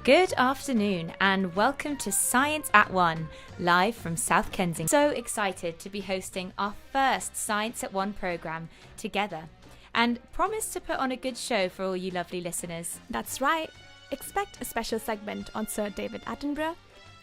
Good afternoon and welcome to Science at One, live from South Kensington. So excited to be hosting our first Science at One programme together and promise to put on a good show for all you lovely listeners. That's right. Expect a special segment on Sir David Attenborough,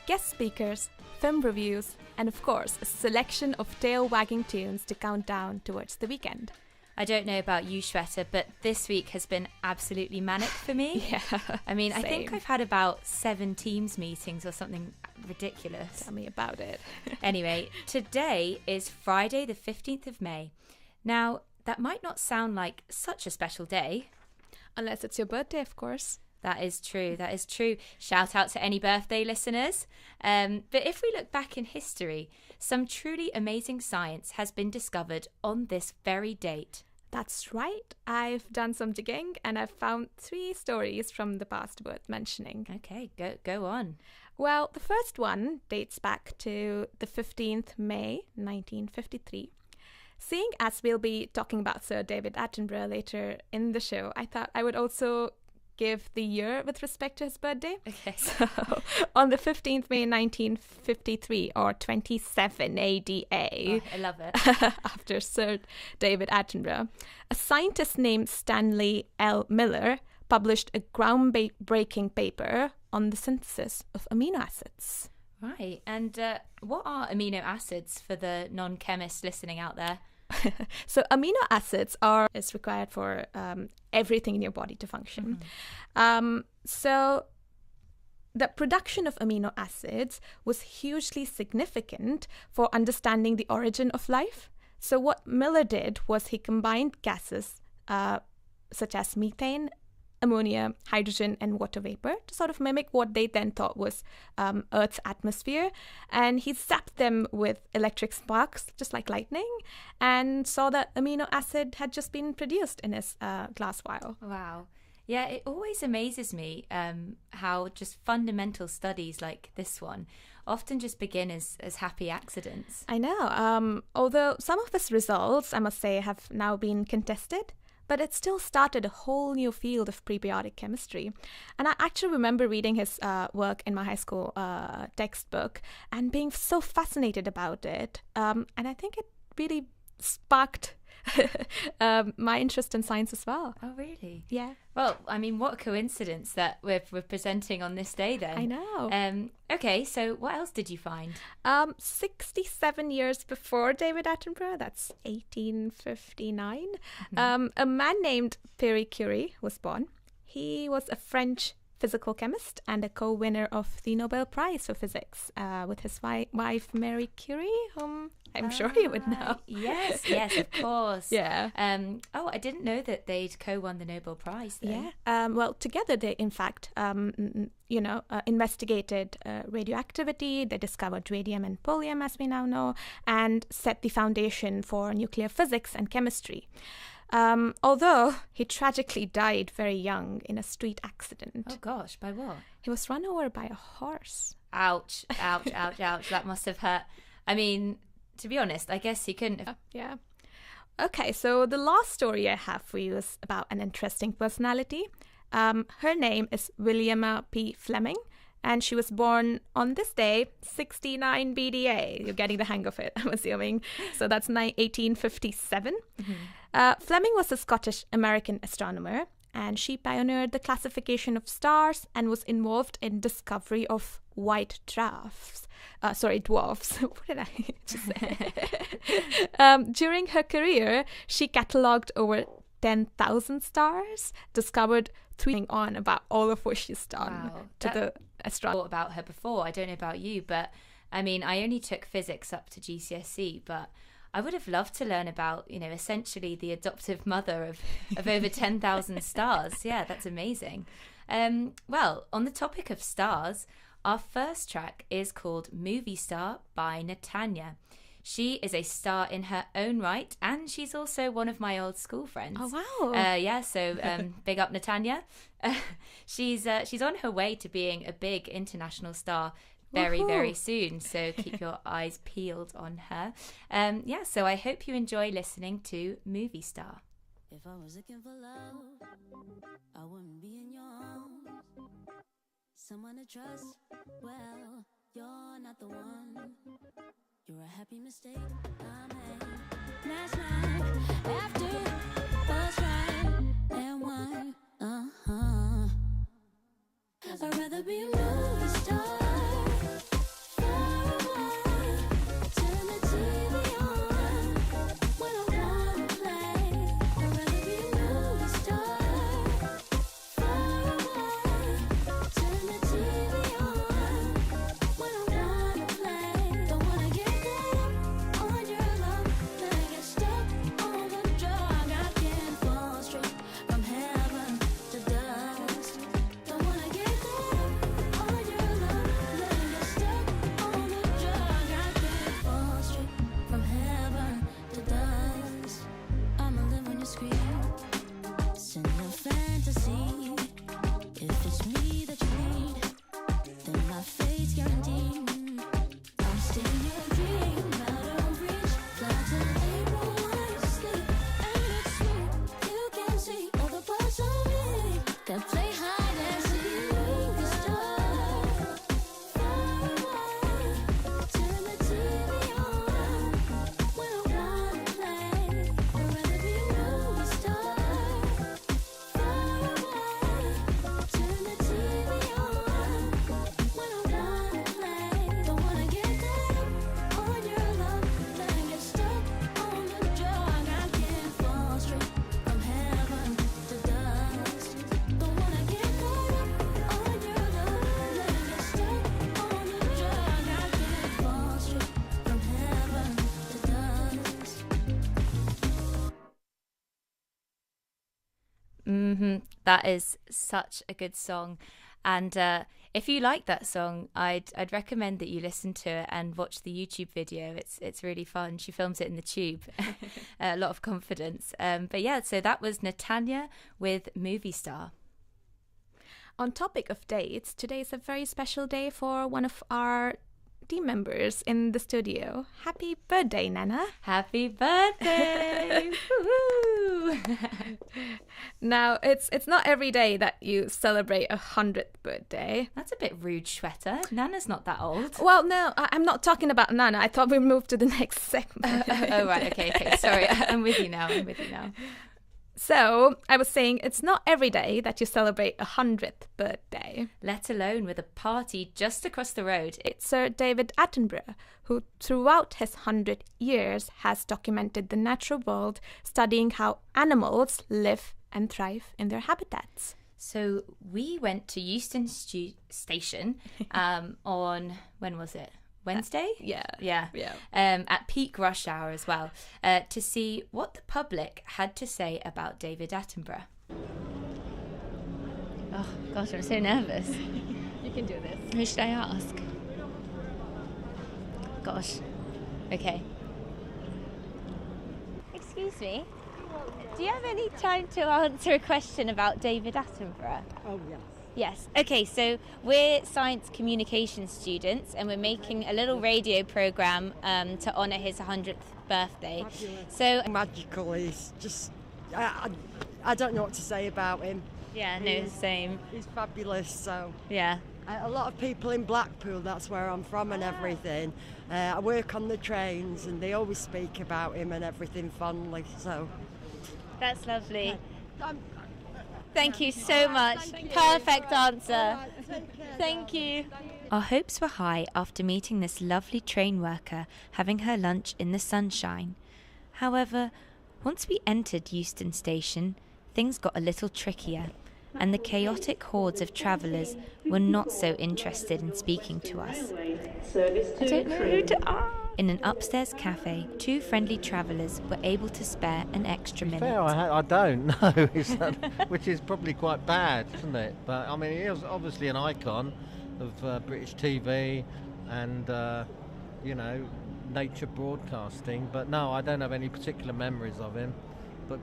guest speakers, film reviews, and of course a selection of tail-wagging tunes to count down towards the weekend. I don't know about you, Shweta, but this week has been absolutely manic for me. Yeah, I mean, same. I think I've had about 7 Teams meetings or something ridiculous. Tell me about it. Anyway, today is Friday the 15th of May. Now, that might not sound like such a special day. Unless it's your birthday, of course. That is true. That is true. Shout out to any birthday listeners. But if we look back in history, some truly amazing science has been discovered on this very date. That's right. I've done some digging and I've found 3 stories from the past worth mentioning. Okay, go on. Well, the first one dates back to the 15th May 1953. Seeing as we'll be talking about Sir David Attenborough later in the show, I thought I would also give the year with respect to his birthday. Okay. So, on the 15th May 1953, or 27 ADA, I love it. after Sir David Attenborough, a scientist named Stanley L. Miller published a groundbreaking paper on the synthesis of amino acids. Right, and what are amino acids for the non-chemists listening out there? So amino acids is required for everything in your body to function. So the production of amino acids was hugely significant for understanding the origin of life. So what Miller did was he combined gases such as methane, ammonia, hydrogen, and water vapor to sort of mimic what they then thought was Earth's atmosphere. And he zapped them with electric sparks, just like lightning, and saw that amino acid had just been produced in his glass vial. Wow. Yeah, it always amazes me how just fundamental studies like this one often just begin as happy accidents. I know. Although some of his results, I must say, have now been contested, but it still started a whole new field of prebiotic chemistry. And I actually remember reading his work in my high school textbook and being so fascinated about it. And I think it really sparked my interest in science as well. Oh, really? Yeah. Well, I mean, what a coincidence that we're presenting on this day then. I know. Okay, so what else did you find? 67 years before David Attenborough, that's 1859, a man named Pierre Curie was born. He was a French physical chemist and a co-winner of the Nobel Prize for Physics with his wife Marie Curie, whom I'm sure you would know. Yes, of course. Yeah. I didn't know that they'd co-won the Nobel Prize though. Yeah. Well, together they, in fact, investigated radioactivity. They discovered radium and polonium, as we now know, and set the foundation for nuclear physics and chemistry. Although he tragically died very young in a street accident. Oh gosh, by what? He was run over by a horse. Ouch, ouch, ouch, ouch. That must have hurt. I mean, to be honest, I guess he couldn't have. Yeah. Okay, so the last story I have for you is about an interesting personality. Her name is Williama P. Fleming, and she was born on this day, 69 BDA. You're getting the hang of it, I'm assuming. So that's 1857. Fleming was a Scottish-American astronomer, and she pioneered the classification of stars and was involved in discovery of white dwarfs. What did I just say? During her career, she catalogued over 10,000 stars, discovered 3 on about all of what she's done to the astronomy. I thought about her before. I don't know about you, but I mean, I only took physics up to GCSE, but I would have loved to learn about, essentially the adoptive mother of over 10,000 stars. Yeah, that's amazing. Well, on the topic of stars, our first track is called Movie Star by Netanya. She is a star in her own right, and she's also one of my old school friends. Oh, wow. So big up Netanya. She's on her way to being a big international star very, very soon. So keep your eyes peeled on her. So I hope you enjoy listening to Movie Star. If I was looking for love, I wouldn't be in your arms. someone to trust. Well, you're not the one. You're a happy mistake I made. Last night, after first ride and wine, I'd rather be a movie star. Turn the TV on when I wanna play. I'd rather be a movie star. Turn the TV on when I wanna play. Don't wanna get caught up on your love, then I get stuck on the drug. I can't fall straight from heaven to dust. Don't wanna get caught up on your love, then I get stuck on the drug. I can't fall straight from heaven to dust. I'ma live when you scream, send your fantasy. If it's me that you need, then my fate's guaranteed. I'm still your dream, out of reach. Fly till April while you sleep, and it's sweet. You can see all the parts of me that play hide and seek. Movie star, turn the TV on when I wanna play. I'd rather be a movie star. Turn the TV on when I wanna play. Don't wanna get caught up on your love, then I get stuck on the drug. I can't fall straight from heaven to dust. Don't wanna get caught up on your love, then I get stuck on the drug. I can't fall straight from heaven to dust. That is such a good song. And if you like that song, I'd recommend that you listen to it and watch the YouTube video. It's really fun. She films it in the tube. A lot of confidence. But yeah, so that was Netanya with Movie Star. On topic of dates, today is a very special day for one of our team members in the studio. Happy birthday, Nana. Happy birthday! Woohoo! Now, it's not every day that you celebrate 100th birthday. That's a bit rude, Shweta. Nana's not that old. Well, no, I'm not talking about Nana. I thought we'd move to the next segment. Oh, right. Okay. Sorry. I'm with you now. So, I was saying it's not every day that you celebrate 100th birthday. Let alone with a party just across the road. It's Sir David Attenborough, who throughout his 100 years has documented the natural world, studying how animals live and thrive in their habitats. So we went to Euston Station on, when was it? Wednesday? Yeah. At peak rush hour as well, to see what the public had to say about David Attenborough. Oh gosh, I'm so nervous. You can do this. Who should I ask? Gosh. Okay. Excuse me. Do you have any time to answer a question about David Attenborough? Oh, yes. Yes. Okay, so we're science communication students and we're making a little radio programme to honour his 100th birthday. Fabulous. So Magical. He's just... I don't know what to say about him. yeah, no, same. He's fabulous, so... Yeah. A lot of people in Blackpool, that's where I'm from and everything. I work on the trains and they always speak about him and everything fondly, so... That's lovely. I'm, Thank you so much. Perfect answer. Alright, take care, Thank darling. you. Our hopes were high after meeting this lovely train worker having her lunch in the sunshine. However, once we entered Euston Station, things got a little trickier, and the chaotic hordes of travellers were not so interested in speaking to us. I don't know who to ask. In an upstairs cafe, two friendly travellers were able to spare an extra minute. Fair, I don't know, which is probably quite bad, isn't it? But I mean, he was obviously an icon of British TV and, nature broadcasting. But no, I don't have any particular memories of him. But,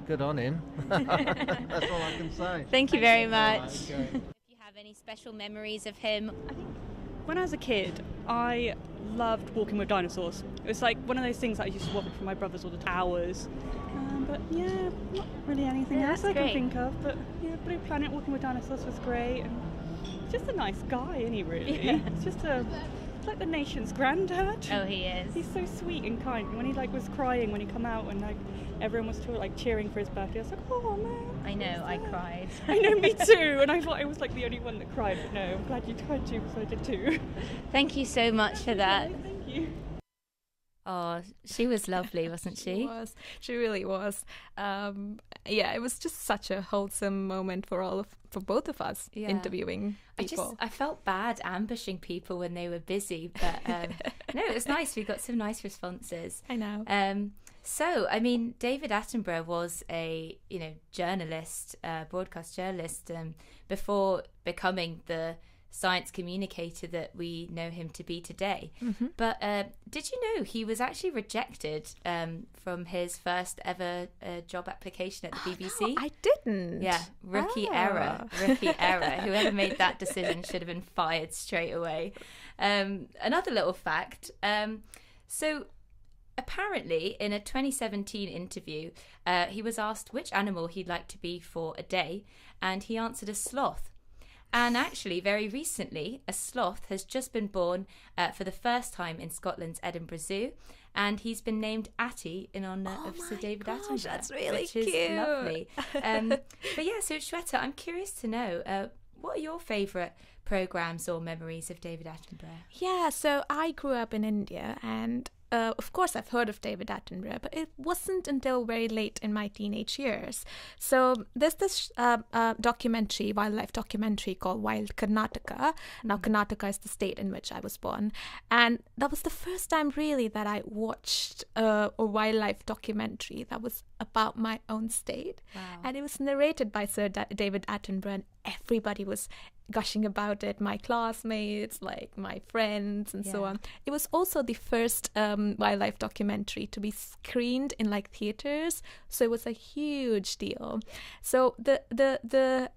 good on him. That's all I can say. Thank you very much. Okay. If you have any special memories of him, When I was a kid, I loved walking with dinosaurs. It was like one of those things that I used to walk with my brothers all the hours. But yeah, not really anything else I can great. think of. But yeah, Blue Planet, walking with dinosaurs was great. And just a nice guy, isn't he, really? Yeah. It's just like the nation's granddad. Oh, he is. He's so sweet and kind. And when he was crying when he come out and everyone was cheering for his birthday, I was like, oh man. I know, I cried. I know, me too. And I thought I was like the only one that cried, but no, I'm glad you cried too, because I did too. Thank you so much for that. Thank you. Oh, she was lovely, wasn't she? She really was. It was just such a wholesome moment for both of us interviewing people. I felt bad ambushing people when they were busy, but no, it was nice. We got some nice responses. I know. So, I mean, David Attenborough was a journalist, broadcast journalist, before becoming the science communicator that we know him to be today. Mm-hmm. But did you know he was actually rejected from his first ever job application at the BBC? No, I didn't. Yeah, rookie error. Whoever made that decision should have been fired straight away. Another little fact. So apparently in a 2017 interview, he was asked which animal he'd like to be for a day, and he answered a sloth. And actually, very recently, a sloth has just been born for the first time in Scotland's Edinburgh Zoo, and he's been named Atty in honour of Sir David Attenborough. That's really which cute. is lovely. But yeah, so Shweta, I'm curious to know, what are your favourite programmes or memories of David Attenborough? Yeah, so I grew up in India, and of course I've heard of David Attenborough, but it wasn't until very late in my teenage years. So there's this wildlife documentary called Wild Karnataka. Now Karnataka is the state in which I was born, and that was the first time really that I watched a wildlife documentary that was about my own state. Wow. And it was narrated by Sir David Attenborough, and everybody was gushing about it, my classmates, like my friends and so on. It was also the first wildlife documentary to be screened in like theaters, so it was a huge deal. So the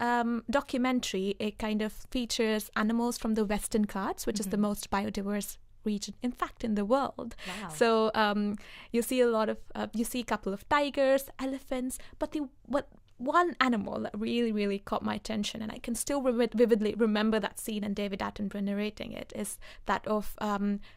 documentary, it kind of features animals from the Western Ghats, which is the most biodiverse region, in fact, in the world. Wow. So you see a couple of tigers, elephants, but one animal that really, really caught my attention, and I can still vividly remember that scene and David Attenborough narrating it, is that of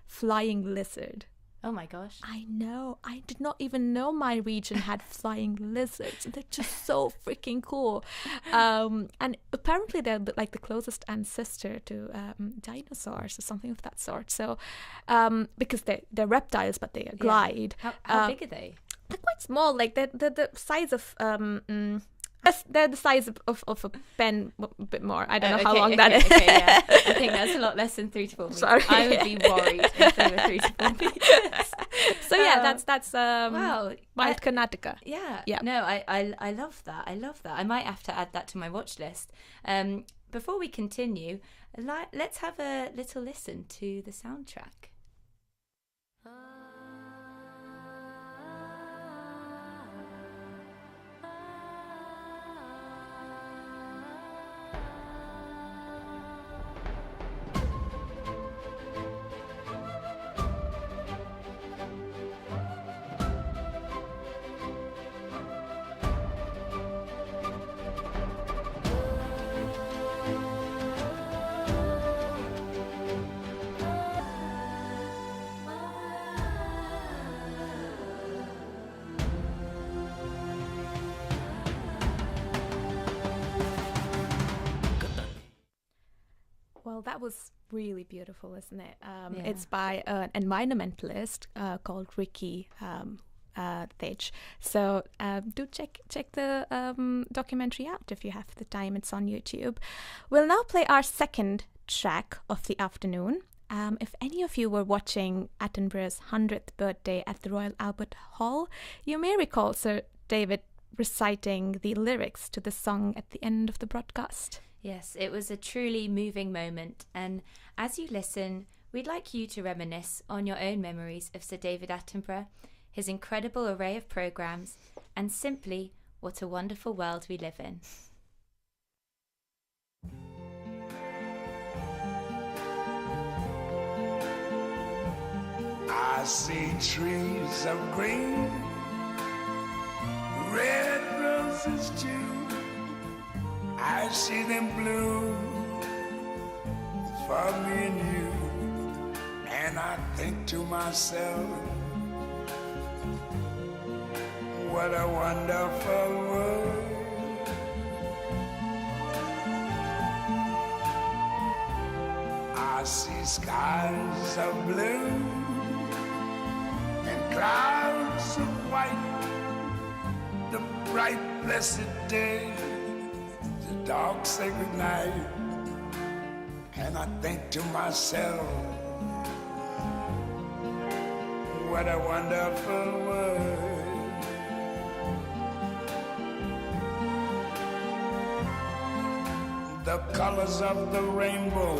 flying lizard. Oh my gosh. I know. I did not even know my region had flying lizards. They're just so freaking cool. And apparently they're like the closest ancestor to dinosaurs or something of that sort. So because they're reptiles, but they glide. How big are they? They're quite small. Like they're the size of they're the size of a pen, a bit more. I don't know how long that is. Okay, yeah. I think that's a lot less than 3 to 4 meters. Sorry. I would be worried if they were 3 to 4 meters. So yeah, that's wow. Wild Karnataka. Yeah. Yeah. No, I love that. I love that. I might have to add that to my watch list. Before we continue, let's have a little listen to the soundtrack. Well, that was really beautiful, isn't it? It's by an environmentalist called Ricky Thich. So do check the documentary out if you have the time. It's on YouTube. We'll now play our second track of the afternoon. If any of you were watching Attenborough's 100th birthday at the Royal Albert Hall, you may recall Sir David reciting the lyrics to the song at the end of the broadcast. Yes, it was a truly moving moment, and as you listen, we'd like you to reminisce on your own memories of Sir David Attenborough, his incredible array of programmes, and simply what a wonderful world we live in. I see trees of green, red roses too. I see them bloom think to myself, what a wonderful world. I see skies of blue and clouds of white, the bright blessed day, the dark sacred night, and I think to myself, what a wonderful world. The colors of the rainbow,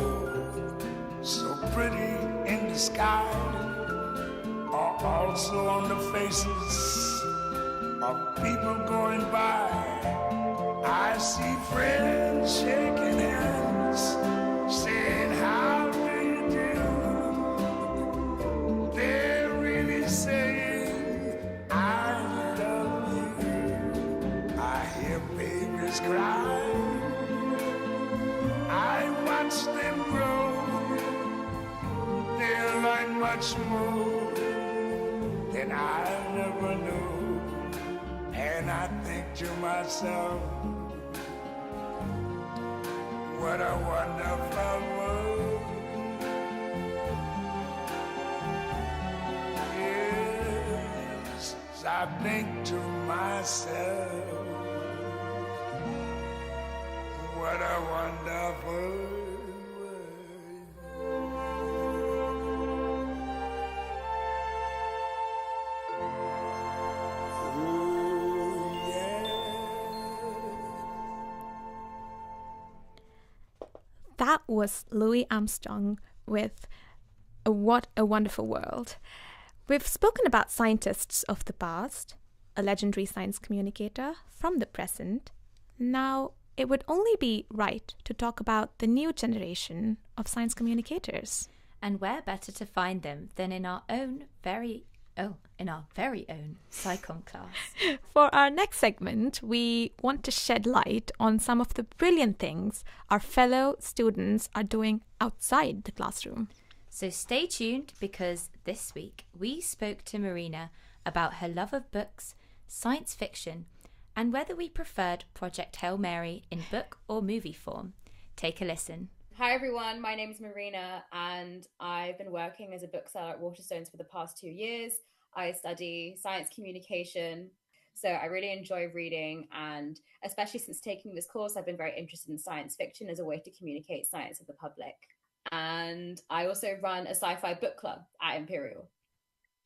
so pretty in the sky, are also on the faces of people going by. I see friends shaking hands, saying, how do you do? They're really saying, I love you. I hear babies cry. I watch them grow. They'll learn much more than I never knew. And I think to myself, what a wonderful world. Yes, I think to myself, what a wonderful world. Oh, yeah. That was Louis Armstrong with What a Wonderful World. We've spoken about scientists of the past, a legendary science communicator from the present. Now, it would only be right to talk about the new generation of science communicators. And where better to find them than in our very own SciComm class. For our next segment, we want to shed light on some of the brilliant things our fellow students are doing outside the classroom. So stay tuned, because this week we spoke to Marina about her love of books, science fiction, and whether we preferred Project Hail Mary in book or movie form. Take a listen. Hi everyone, my name is Marina and I've been working as a bookseller at Waterstones for the past 2 years. I study science communication, so I really enjoy reading, and especially since taking this course, I've been very interested in science fiction as a way to communicate science with the public. And I also run a sci-fi book club at Imperial.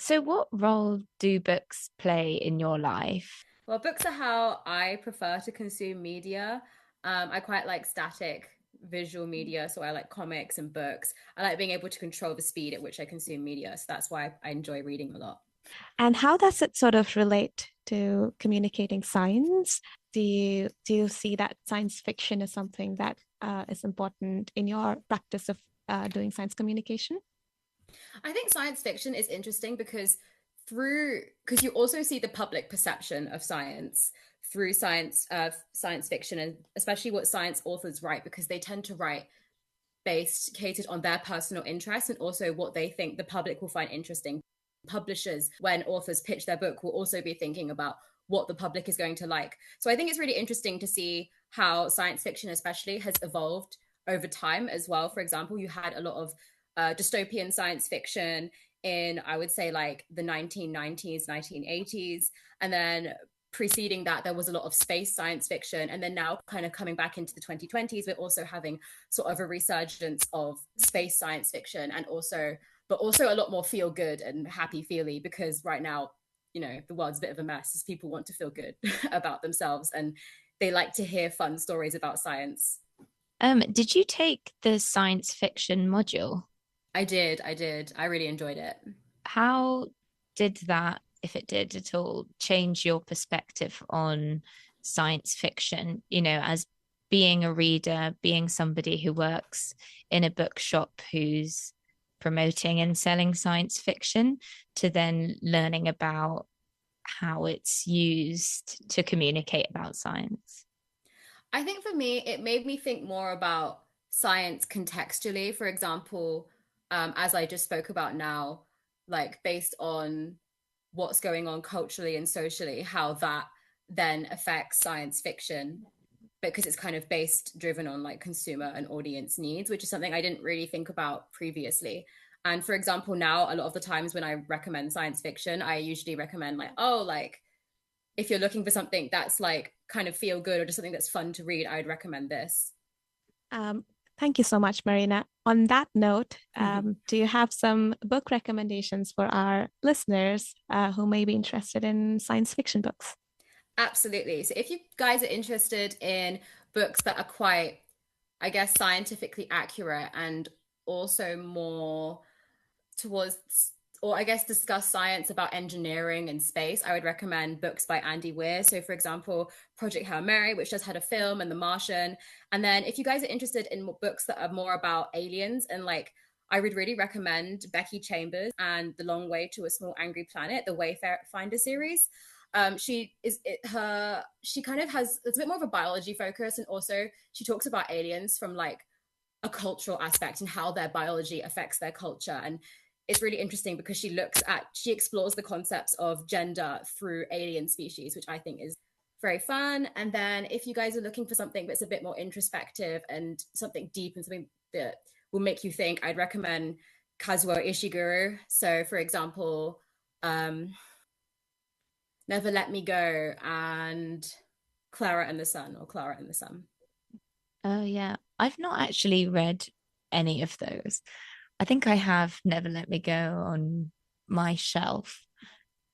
So what role do books play in your life? Well, books are how I prefer to consume media. I quite like static visual media, so I like comics and books. I like being able to control the speed at which I consume media, so that's why I enjoy reading a lot. And how does it sort of relate to communicating science? Do you see that science fiction is something that is important in your practice of doing science communication? I think science fiction is interesting because you also see the public perception of science through science fiction, and especially what science authors write, because they tend to write catered on their personal interests and also what they think the public will find interesting. Publishers, when authors pitch their book, will also be thinking about what the public is going to like. So I think it's really interesting to see how science fiction especially has evolved over time as well. For example, you had a lot of dystopian science fiction in, I would say, like the 1990s, 1980s. And then preceding that, there was a lot of space science fiction. And then now kind of coming back into the 2020s, we're also having sort of a resurgence of space science fiction, and also a lot more feel good and happy feely, because right now, you know, the world's a bit of a mess as people want to feel good about themselves and they like to hear fun stories about science. Did you take the science fiction module? I did. I really enjoyed it. How did that, if it did at all, change your perspective on science fiction? You know, as being a reader, being somebody who works in a bookshop who's promoting and selling science fiction, to then learning about how it's used to communicate about science? I think for me, it made me think more about science contextually. For example, as I just spoke about now, like based on what's going on culturally and socially, how that then affects science fiction, because it's kind of driven on like consumer and audience needs, which is something I didn't really think about previously. And for example, now a lot of the times when I recommend science fiction, I usually recommend like, oh, like if you're looking for something that's like kind of feel good or just something that's fun to read, I'd recommend this. Thank you so much, Marina. On that note, do you have some book recommendations for our listeners who may be interested in science fiction books? Absolutely. So if you guys are interested in books that are quite, I guess, scientifically accurate and also more towards, or I guess discuss science about engineering and space, I would recommend books by Andy Weir. So for example, Project Hail Mary, which just had a film, and The Martian. And then if you guys are interested in books that are more about aliens, and like, I would really recommend Becky Chambers and The Long Way to a Small Angry Planet, the Wayfinder series. She kind of has, it's a bit more of a biology focus, and also she talks about aliens from like a cultural aspect and how their biology affects their culture. And it's really interesting because she explores the concepts of gender through alien species, which I think is very fun. And then if you guys are looking for something that's a bit more introspective and something deep and something that will make you think, I'd recommend Kazuo Ishiguro. So for example, Never Let Me Go and Clara and the Sun. Oh, yeah. I've not actually read any of those. I think I have Never Let Me Go on my shelf.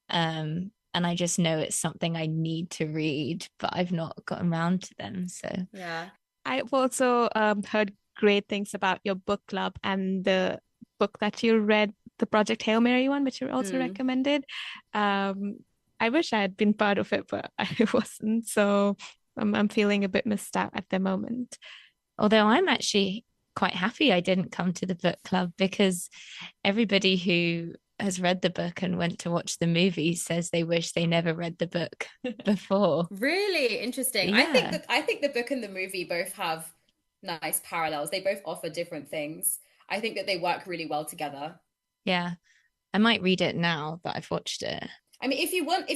And I just know it's something I need to read, but I've not gotten around to them. So yeah. I've also heard great things about your book club and the book that you read, the Project Hail Mary one, which you also recommended. I wish I had been part of it, but I wasn't. So I'm feeling a bit missed out at the moment. Although I'm actually quite happy I didn't come to the book club, because everybody who has read the book and went to watch the movie says they wish they never read the book before. Really interesting. Yeah. I think the book and the movie both have nice parallels. They both offer different things. I think that they work really well together. Yeah. I might read it now that I've watched it. I mean, if you want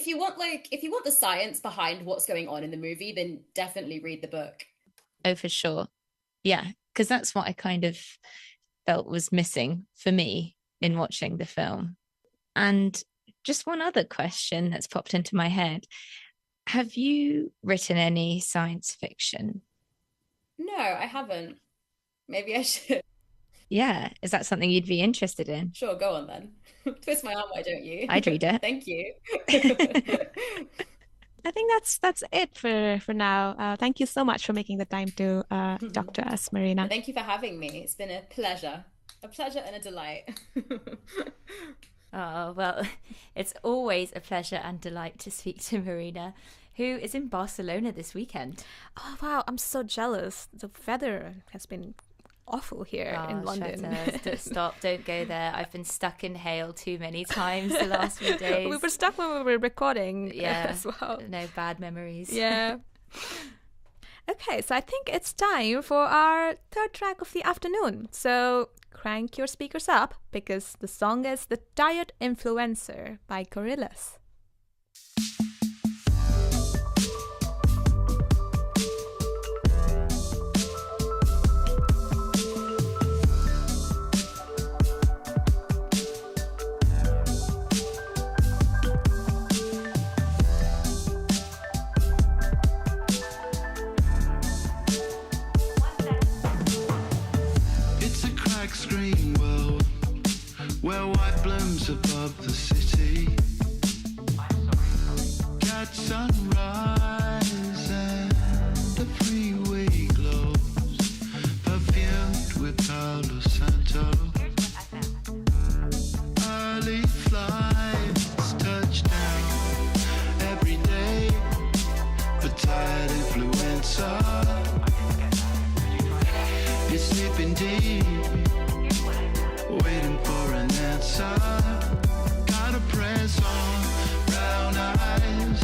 the science behind what's going on in the movie, then definitely read the book. Oh, for sure. Yeah, because that's what I kind of felt was missing for me in watching the film. And just one other question that's popped into my head. Have you written any science fiction? No, I haven't. Maybe I should. Yeah, is that something you'd be interested in? Sure, go on then. Twist my arm, why don't you? I'd read it. Thank you. I think that's it for now. Thank you so much for making the time to talk to us, Marina. Thank you for having me. It's been a pleasure and a delight. Oh, well, it's always a pleasure and delight to speak to Marina, who is in Barcelona this weekend. Oh, wow. I'm so jealous. The weather has been awful here in London. Stop, don't go there. I've been stuck in hail too many times the last few days. We were stuck when we were recording as well. No bad memories. Yeah. Okay, so I think it's time for our third track of the afternoon. So crank your speakers up, because the song is The Tired Influencer by Gorillaz. Screen world where white blooms above the city, catch sunrise and the freeway glows, perfumed with Palo Santo. Early flights touch down every day, but tired influencer, you're sleeping deep, waiting for an answer. Got a press on, brown eyes.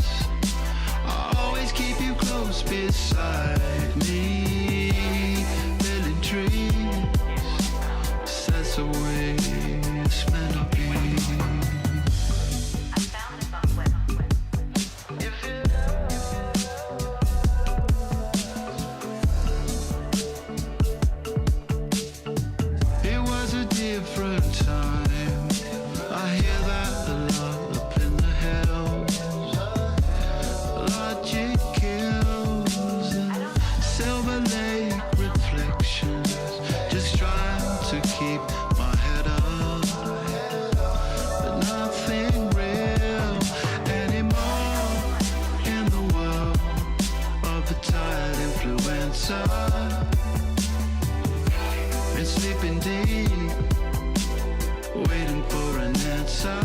I always keep you close beside me. Building trees, sense away. empty, waiting for an answer.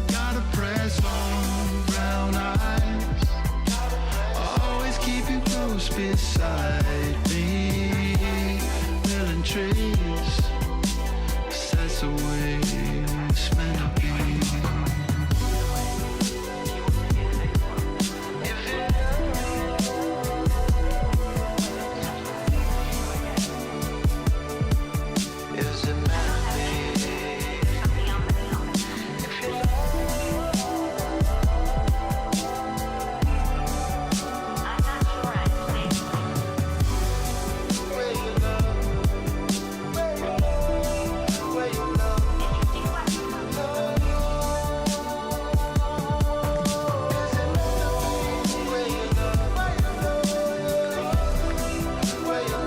Gotta press on, brown eyes. Always keep you close beside me. Million trees, 'cause that's the way it's meant to be. Is it meant to be? Where you love, where you love. Where you love, where you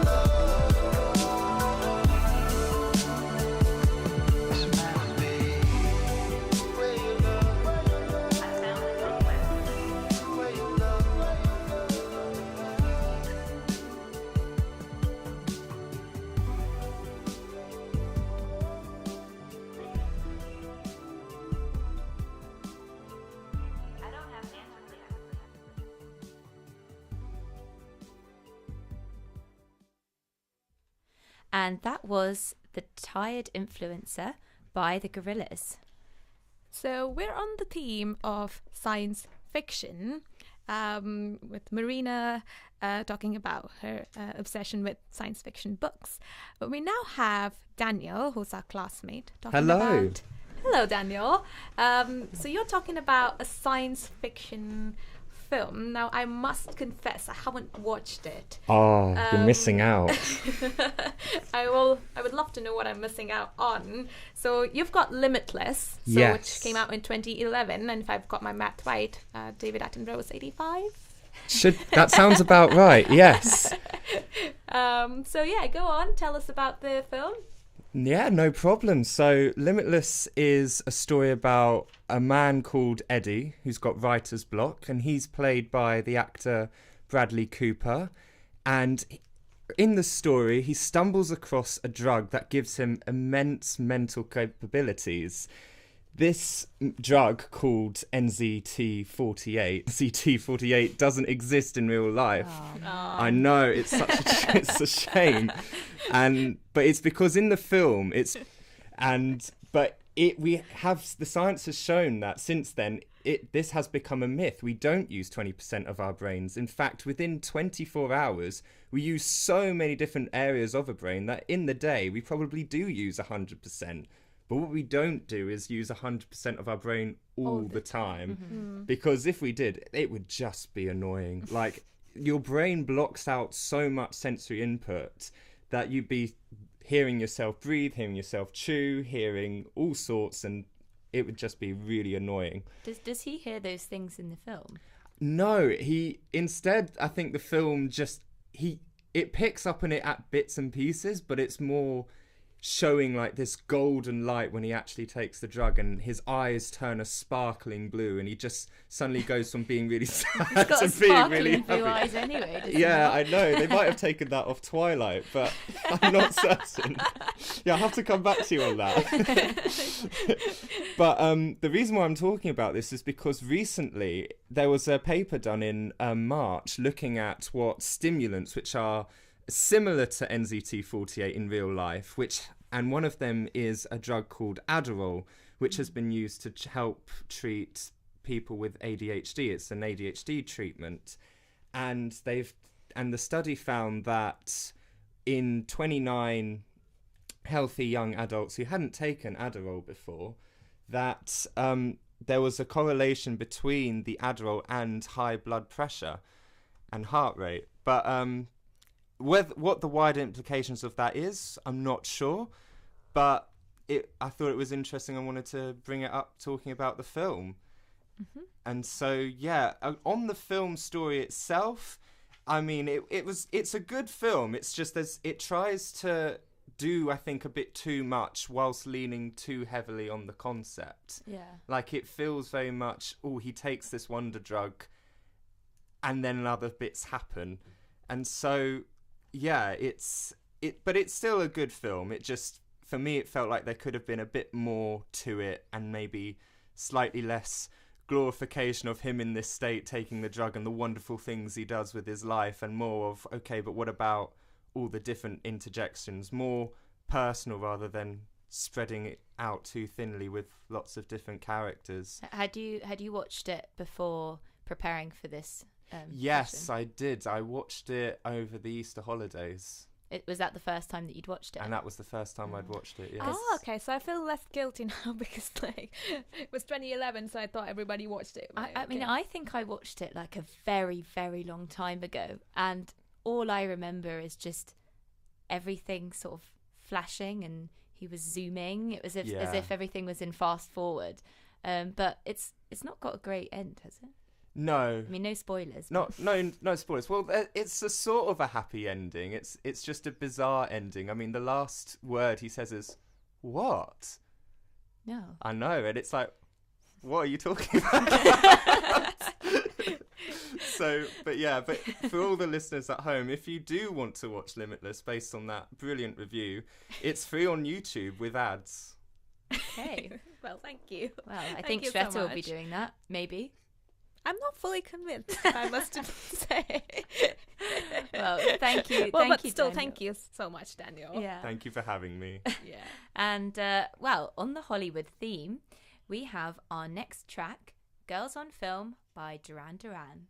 love. It's meant to be. Where you love, where you love. And that was The Tired Influencer by the Gorillaz. So we're on the theme of science fiction, with Marina talking about her obsession with science fiction books. But we now have Daniel, who's our classmate, talking Hello. about... Hello, Daniel. So you're talking about a science fiction film. Now, I must confess, I haven't watched it. Oh, you're missing out. I would love to know what I'm missing out on. So you've got Limitless, Yes. which came out in 2011, and if I've got my math right, David Attenborough was 85. That sounds about right, yes. So yeah, go on, tell us about the film. Yeah, no problem. So Limitless is a story about a man called Eddie who's got writer's block, and he's played by the actor Bradley Cooper. And in the story, he stumbles across a drug that gives him immense mental capabilities. This drug called NZT48 doesn't exist in real life. I know, it's it's a shame. But it's because in the film the science has shown that since then this has become a myth. We don't use 20% of our brains. In fact, within 24 hours, we use so many different areas of a brain that in the day we probably do use 100%. But what we don't do is use 100% of our brain all the time. Mm-hmm. Because if we did, it would just be annoying. Like, your brain blocks out so much sensory input that you'd be hearing yourself breathe, hearing yourself chew, hearing all sorts, and it would just be really annoying. Does he hear those things in the film? No, instead, I think the film it picks up on it at bits and pieces, but it's more showing like this golden light when he actually takes the drug, and his eyes turn a sparkling blue, and he just suddenly goes from being really sad He's got to being really sparkling blue happy. eyes anyway, doesn't Yeah, he? I know. They might have taken that off Twilight, but I'm not certain. Yeah, I'll have to come back to you on that. But the reason why I'm talking about this is because recently there was a paper done in March looking at what stimulants, which are similar to NZT48 in real life, and one of them is a drug called Adderall, which has been used to help treat people with ADHD. It's an ADHD treatment, and the study found that in 29 healthy young adults who hadn't taken Adderall before, that there was a correlation between the Adderall and high blood pressure and heart rate. But what the wider implications of that is, I'm not sure. But I thought it was interesting. I wanted to bring it up talking about the film. Mm-hmm. And so, yeah, on the film story itself, I mean, it's a good film. It's just it tries to do, I think, a bit too much whilst leaning too heavily on the concept. Yeah. Like, it feels very much, he takes this wonder drug and then other bits happen. And so, yeah, it's but it's still a good film. It just, for me, it felt like there could have been a bit more to it, and maybe slightly less glorification of him in this state taking the drug and the wonderful things he does with his life, and more of, okay, but what about all the different interjections, more personal rather than spreading it out too thinly with lots of different characters. Had you watched it before preparing for this? Yes, session? I did. I watched it over the Easter holidays. Was that the first time that you'd watched it? And that was the first time I'd watched it, yes. Oh, okay. So I feel less guilty now because like it was 2011, so I thought everybody watched it. Right? I mean, I think I watched it like a very, very long time ago, and all I remember is just everything sort of flashing, and he was zooming. It was as if everything was in fast forward. But it's not got a great end, has it? No. I mean, no spoilers. No spoilers. Well, it's a sort of a happy ending. It's just a bizarre ending. I mean, the last word he says is, "What?" No. I know, and it's like, what are you talking about? But for all the listeners at home, if you do want to watch Limitless based on that brilliant review, it's free on YouTube with ads. Okay. Well, thank you. Well, I think Shweta will be doing that, maybe. I'm not fully convinced, I must say. Well, thank you. Well, thank but you, still, Daniel. thank you so much, Daniel. Yeah. Thank you for having me. Yeah. And, on the Hollywood theme, we have our next track, Girls on Film by Duran Duran.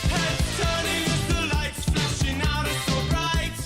Heads turning as the lights flashing out are so bright.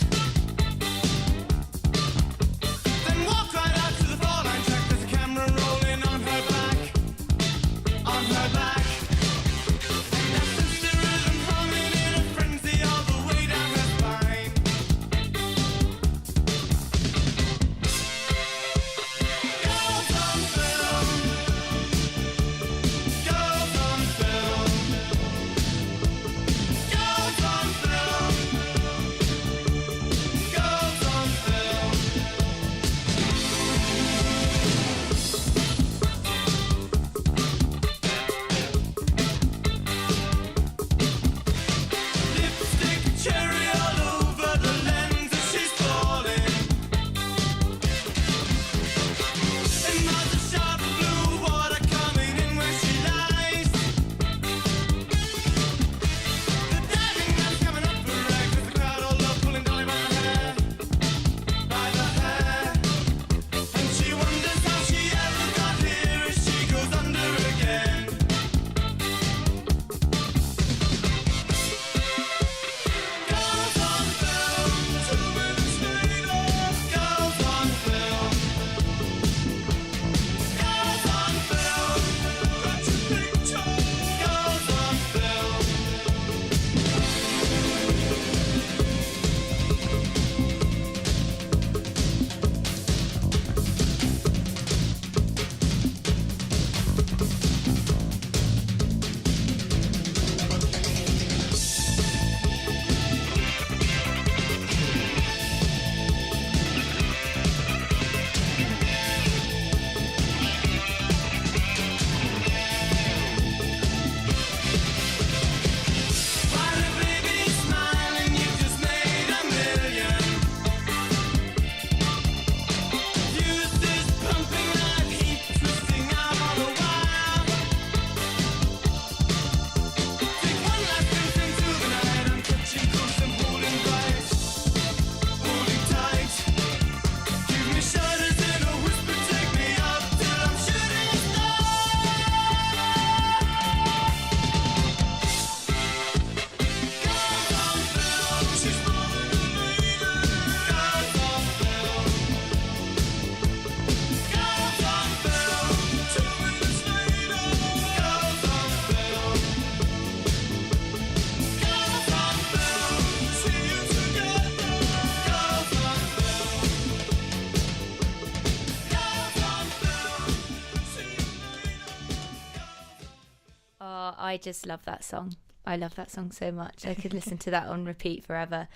Oh, I just love that song. I love that song so much. I could listen to that on repeat forever.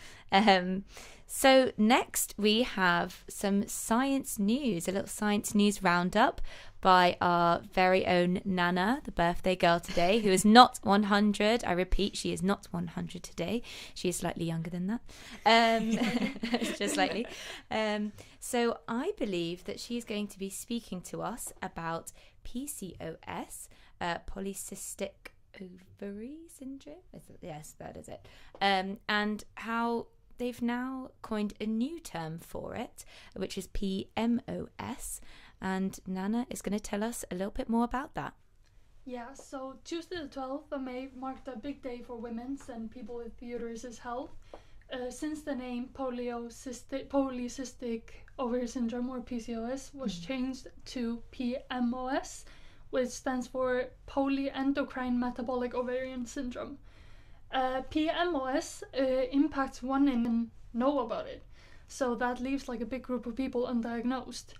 So next we have some science news, a little science news roundup by our very own Nana, the birthday girl today, who is not 100. I repeat, she is not 100 today. She is slightly younger than that, just slightly. So I believe that she's going to be speaking to us about PCOS, polycystic ovary syndrome. Yes, that is it. And how they've now coined a new term for it, which is PMOS. And Nana is going to tell us a little bit more about that. Yeah, so Tuesday the 12th of May marked a big day for women's and people with uteruses health. Since the name polycystic ovary syndrome, or PCOS, was changed to PMOS, which stands for polyendocrine metabolic ovarian syndrome. PMOS impacts 1 in know about it, so that leaves like a big group of people undiagnosed.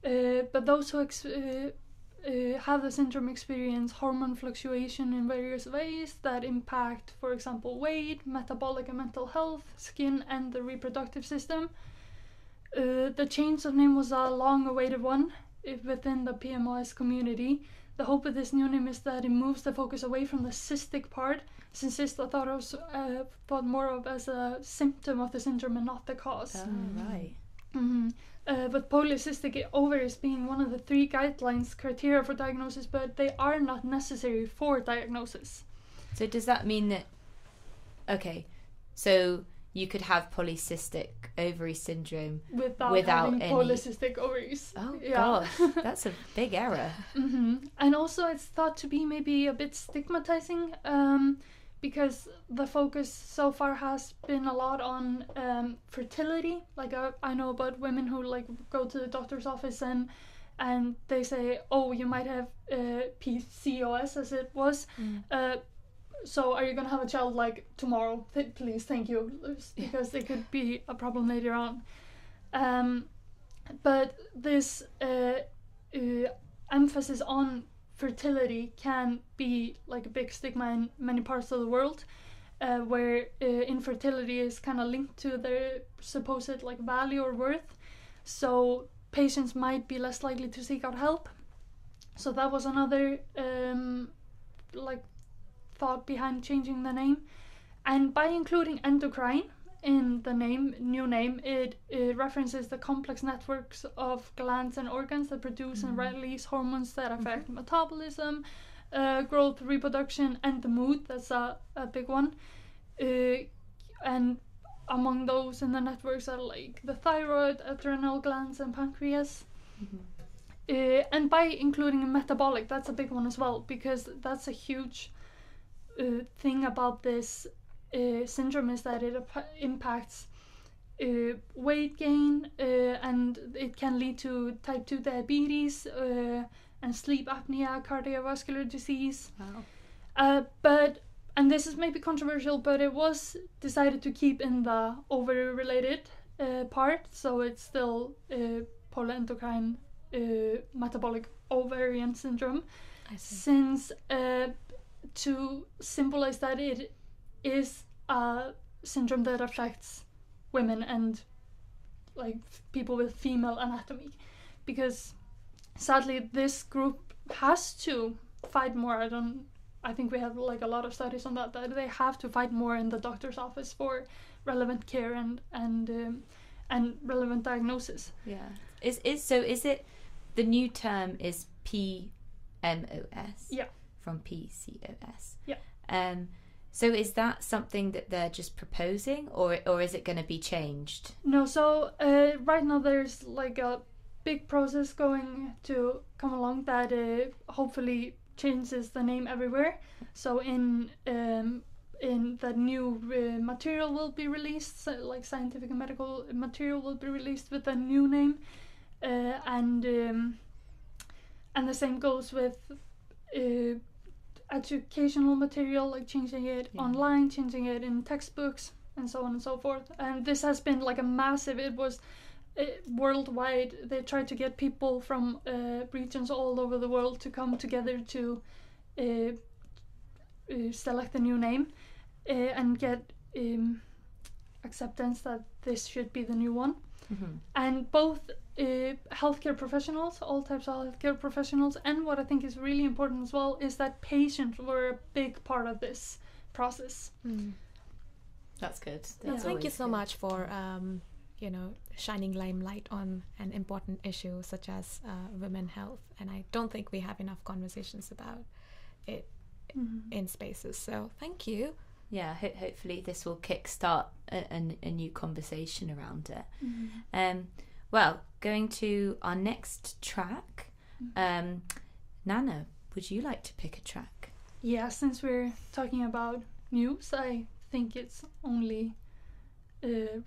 But those who have the syndrome experience hormone fluctuation in various ways that impact, for example, weight, metabolic and mental health, skin, and the reproductive system. The change of name was a long-awaited one within the PMOS community. The hope of this new name is that it moves the focus away from the cystic part, since cyst I thought more of as a symptom of the syndrome and not the cause. Oh, right. Mm-hmm. But polycystic ovaries being one of the 3 guidelines criteria for diagnosis, but they are not necessary for diagnosis. So does that mean that, okay, so you could have polycystic ovary syndrome without having any polycystic ovaries? Oh yeah. gosh, that's a big error. Mm-hmm. And also it's thought to be maybe a bit stigmatizing, because the focus so far has been a lot on fertility. Like I know about women who like go to the doctor's office and they say, oh, you might have PCOS, as it was. So are you going to have a child like tomorrow? Please, thank you, because it could be a problem later on. But this emphasis on fertility can be like a big stigma in many parts of the world, where infertility is kind of linked to their supposed like value or worth. So patients might be less likely to seek out help. So that was another like thought behind changing the name. And by including endocrine in the new name, it references the complex networks of glands and organs that produce and release hormones that affect metabolism, growth, reproduction, and the mood. That's a big one. And among those in the networks are like the thyroid, adrenal glands, and pancreas. And by including metabolic, that's a big one as well, because that's a huge thing about this syndrome, is that it impacts weight gain, and it can lead to type 2 diabetes and sleep apnea, cardiovascular disease. Wow. And this is maybe controversial, but it was decided to keep in the ovary-related part, so it's still polyendocrine metabolic ovarian syndrome, since to symbolize that it is a syndrome that affects women and like people with female anatomy, because sadly this group has to fight more. I think we have like a lot of studies on that they have to fight more in the doctor's office for relevant care and relevant diagnosis. Yeah. Is it the new term is PMOS? Yeah. From PCOS. Yeah. So is that something that they're just proposing, or is it going to be changed? No, so right now there's like a big process going to come along that hopefully changes the name everywhere. So in the new material will be released, so like scientific and medical material will be released with a new name, and the same goes with educational material, like changing it online, changing it in textbooks, and so on and so forth. And this has been like a massive, it was worldwide. They tried to get people from regions all over the world to come together to select a new name and get acceptance that this should be the new one. And both healthcare professionals, all types of healthcare professionals, and what I think is really important as well is that patients were a big part of this process. That's good. Thank you so much for shining limelight on an important issue such as women health, and I don't think we have enough conversations about it in spaces, so thank you. Yeah, hopefully this will kickstart a new conversation around it. Well, going to our next track, Nana, would you like to pick a track? Yeah, since we're talking about news, I think it's only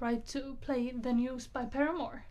right to play The News by Paramore.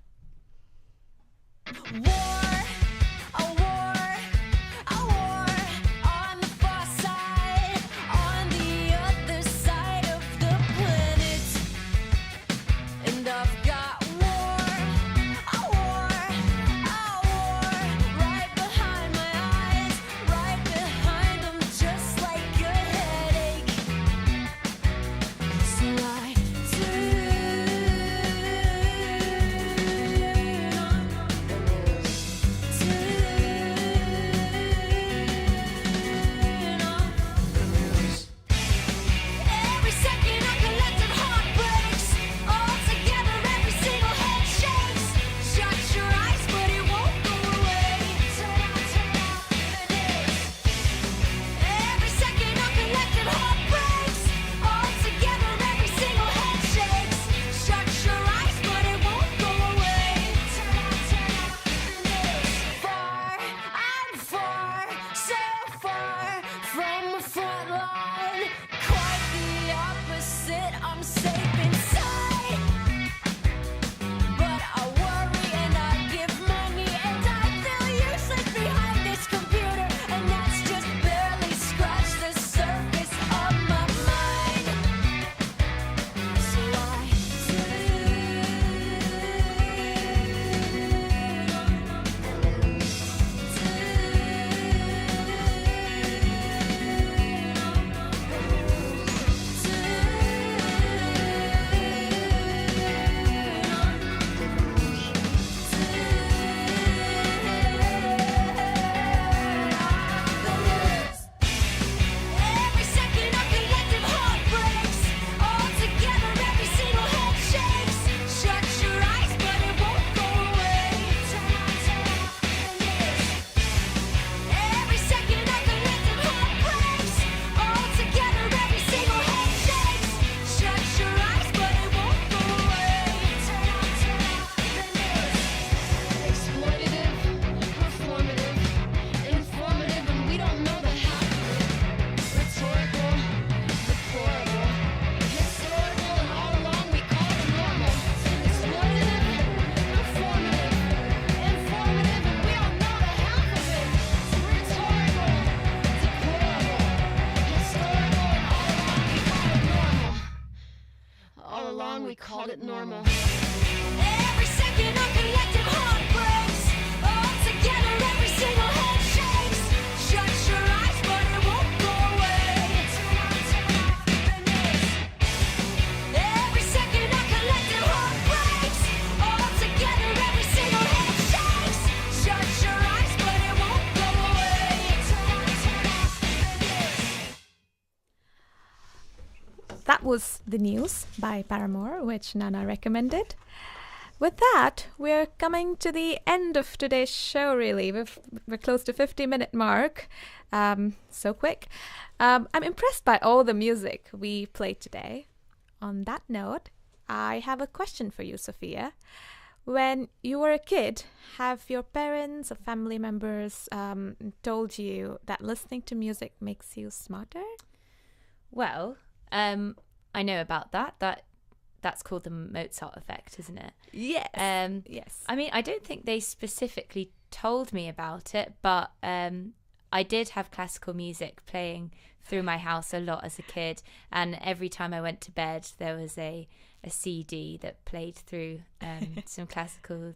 we called it normal. Every second of collective heartbreaks, all together every single head shakes. Shut your eyes, but it won't go away. Every second of collective heartbreaks, all together every single head shakes. Shut your eyes, but it won't go away. That was The News by Paramore, which Nana recommended. With that, we're coming to the end of today's show, really. We're close to 50-minute mark. So quick. I'm impressed by all the music we played today. On that note, I have a question for you, Sophia. When you were a kid, have your parents or family members told you that listening to music makes you smarter? Well, I know about that. That's called the Mozart effect, isn't it? Yes. Yes. I mean, I don't think they specifically told me about it, but I did have classical music playing through my house a lot as a kid, and every time I went to bed, there was a CD that played through some classical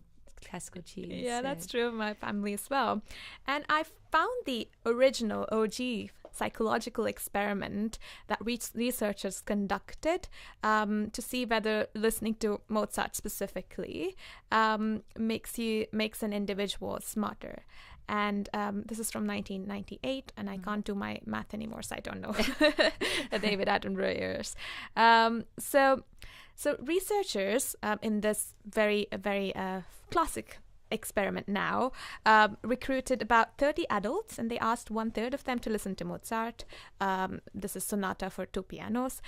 tunes. Yeah, that's true of my family as well. And I found the original OG psychological experiment that researchers conducted to see whether listening to Mozart specifically makes an individual smarter. And this is from 1998, and I can't do my math anymore, so I don't know the David Attenborough years. So researchers in this very classic experiment now recruited about 30 adults, and they asked 1/3 of them to listen to Mozart. This is Sonata for 2 pianos.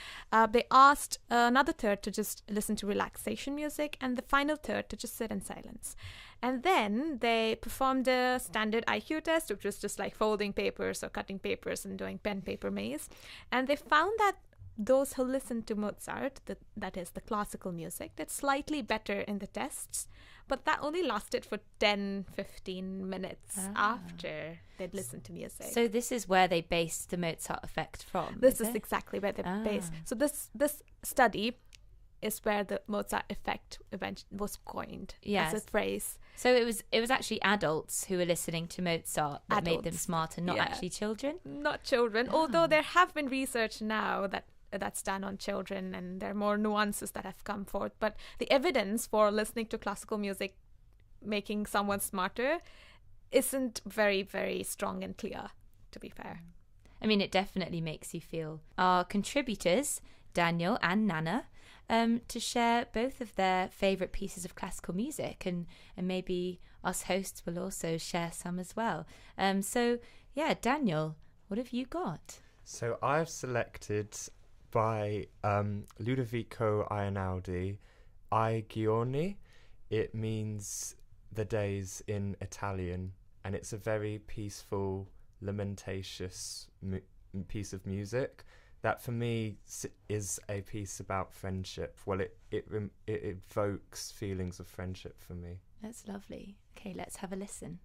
They asked another third to just listen to relaxation music, and the final third to just sit in silence. And then they performed a standard IQ test, which was just like folding papers or cutting papers and doing pen paper maze. And they found that those who listened to Mozart, that is the classical music, did slightly better in the tests, but that only lasted for 10-15 minutes after they'd listened to music. So this is where they based the Mozart effect from? This is exactly where they based. So this study is where the Mozart effect eventually was coined as a phrase. So it was actually adults who were listening to Mozart that made them smarter, not actually children? Not children, although there have been research now that's done on children, and there are more nuances that have come forth. But the evidence for listening to classical music making someone smarter isn't very, very strong and clear, to be fair. I mean, it definitely makes you feel. Our contributors, Daniel and Nana, to share both of their favourite pieces of classical music, and maybe us hosts will also share some as well. So, Daniel, what have you got? So I've selected by Ludovico Einaudi, I Giorni. It means the days in Italian, and it's a very peaceful, lamentatious piece of music that for me is a piece about friendship. Well, it evokes feelings of friendship for me. That's lovely. Okay, let's have a listen.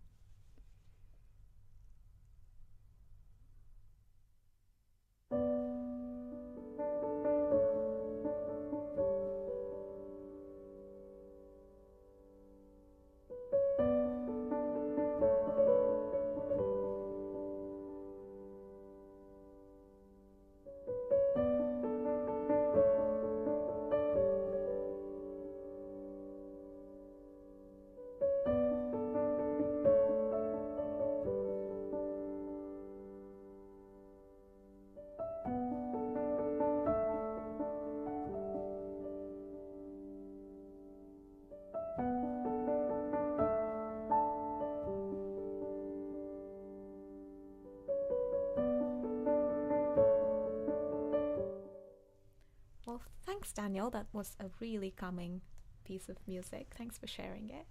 Well, thanks, Daniel. That was a really calming piece of music. Thanks for sharing it.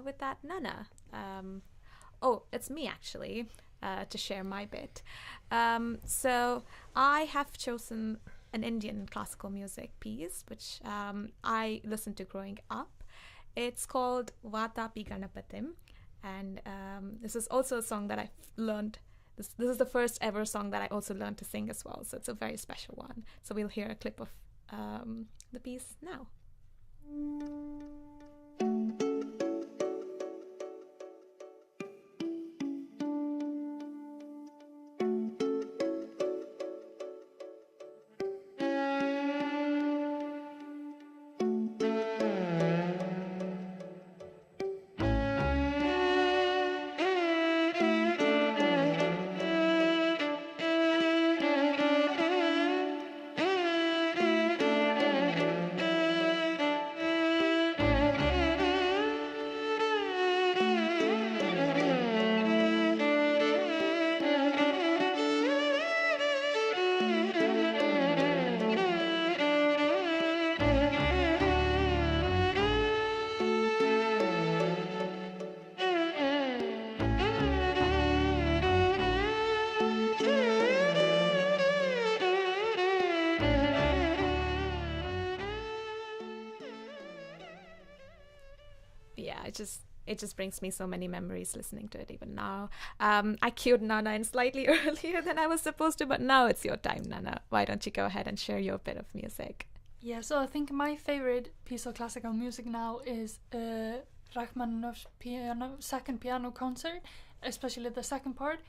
With that, Nana. It's me, actually, to share my bit. So I have chosen an Indian classical music piece, which I listened to growing up. It's called Vatapi Ganapatim. And this is also a song that I've learned. This is the first ever song that I also learned to sing as well. So it's a very special one. So we'll hear a clip of the piece now. It just brings me so many memories listening to it even now. I cued Nana in slightly earlier than I was supposed to, but now it's your time, Nana. Why don't you go ahead and share your bit of music? Yeah, so I think my favorite piece of classical music now is Rachmaninoff's second piano concert, especially the second part.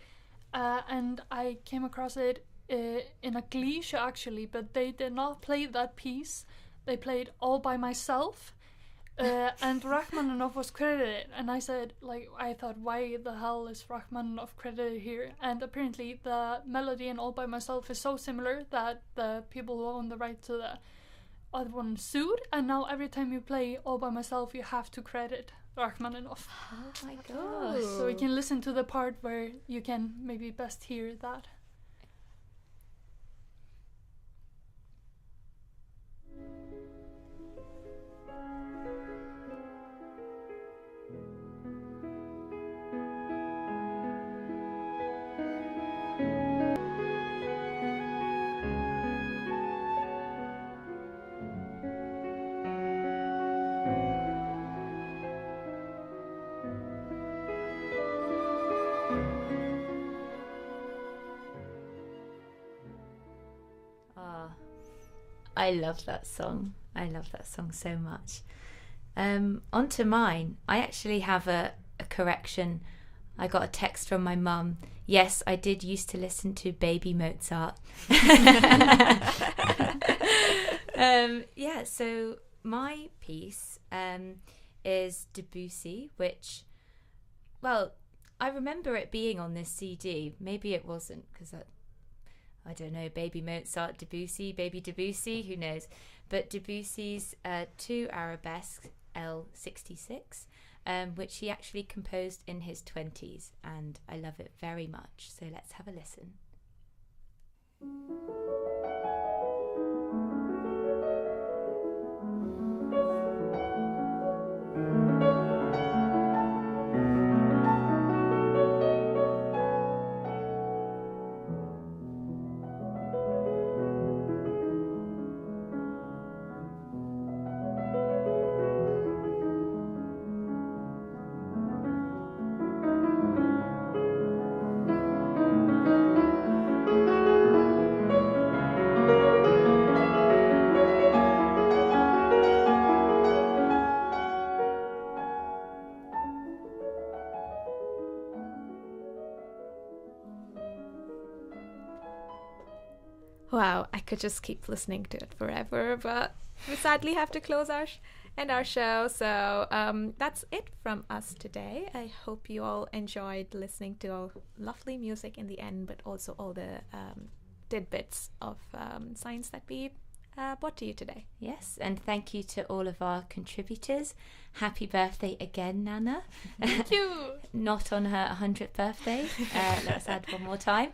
and I came across it in a Glee show actually, but they did not play that piece. They played All by Myself, and Rachmaninoff was credited. And I thought, why the hell is Rachmaninoff credited here? And apparently the melody in All by Myself is so similar that the people who own the right to the other one sued, and now every time you play All by Myself you have to credit Rachmaninoff. Oh my gosh. So we can listen to the part where you can maybe best hear that. I love that song. I love that song so much. On to mine. I actually have a correction. I got a text from my mum. Yes, I did used to listen to Baby Mozart. Yeah, so my piece is Debussy, which, well, I remember it being on this CD. Maybe it wasn't, because I don't know, Baby Mozart, Debussy, Baby Debussy, who knows? But Debussy's 2 Arabesques, L66, which he actually composed in his 20s, and I love it very much. So let's have a listen. Wow, I could just keep listening to it forever, but we sadly have to close end our show. So that's it from us today. I hope you all enjoyed listening to all lovely music in the end, but also all the tidbits of science that we brought to you today. Yes, and thank you to all of our contributors. Happy birthday again, Nana. Thank you. Not on her 100th birthday. Let's add one more time.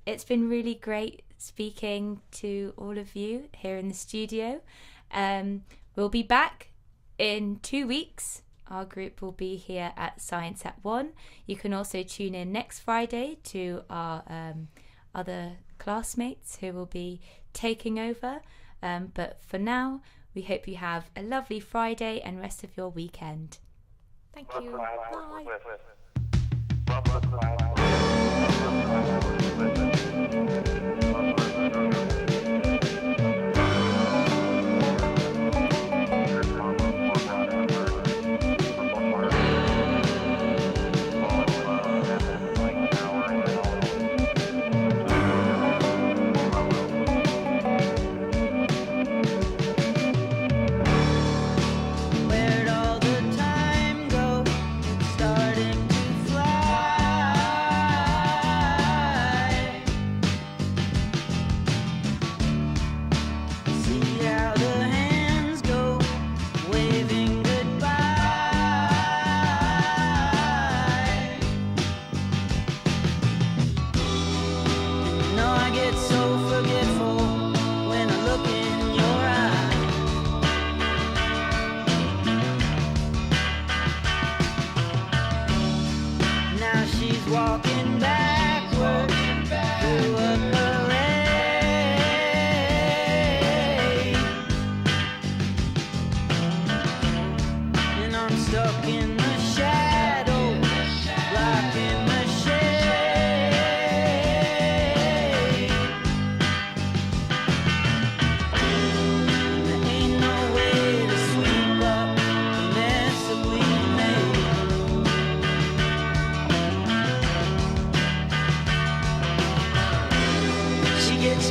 It's been really great speaking to all of you here in the studio. We'll be back in 2 weeks. Our group will be here at Science at 1. You can also tune in next Friday to our other classmates who will be taking over. But for now, we hope you have a lovely Friday and rest of your weekend. Thank you. Bye. Where'd all the time go? It's starting to fly.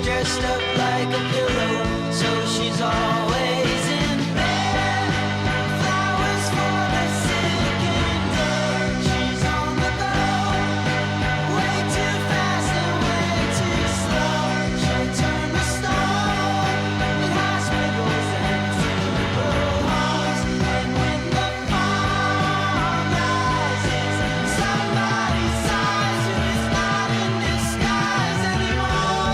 dressed up like a pillow, so she's always in bed. Flowers for the sick and dead. She's on the go, way too fast and way too slow. She'll turn the stone in hospitals and funeral homes. And when the fall rises, somebody sighs who is not in disguise anymore.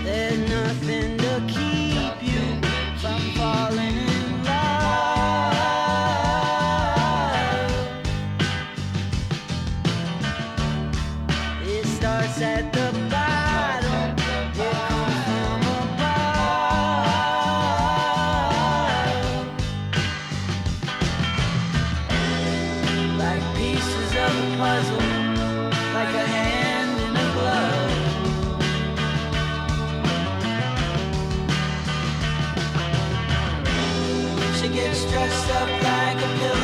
There's nothing to keep you from falling in love. It starts at the bottom, it comes from above. Like pieces of a puzzle, like a hand in a glove. She gets dressed up like a pillow,